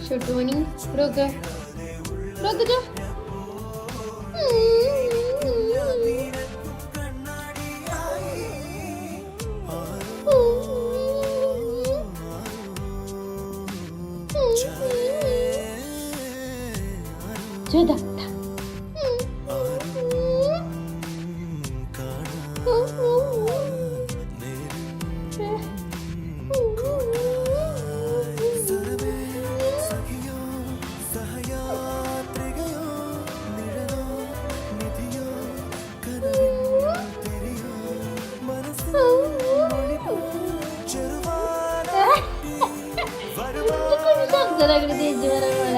छोटू money रोक रोक जो जो दा जरा कर दे जरा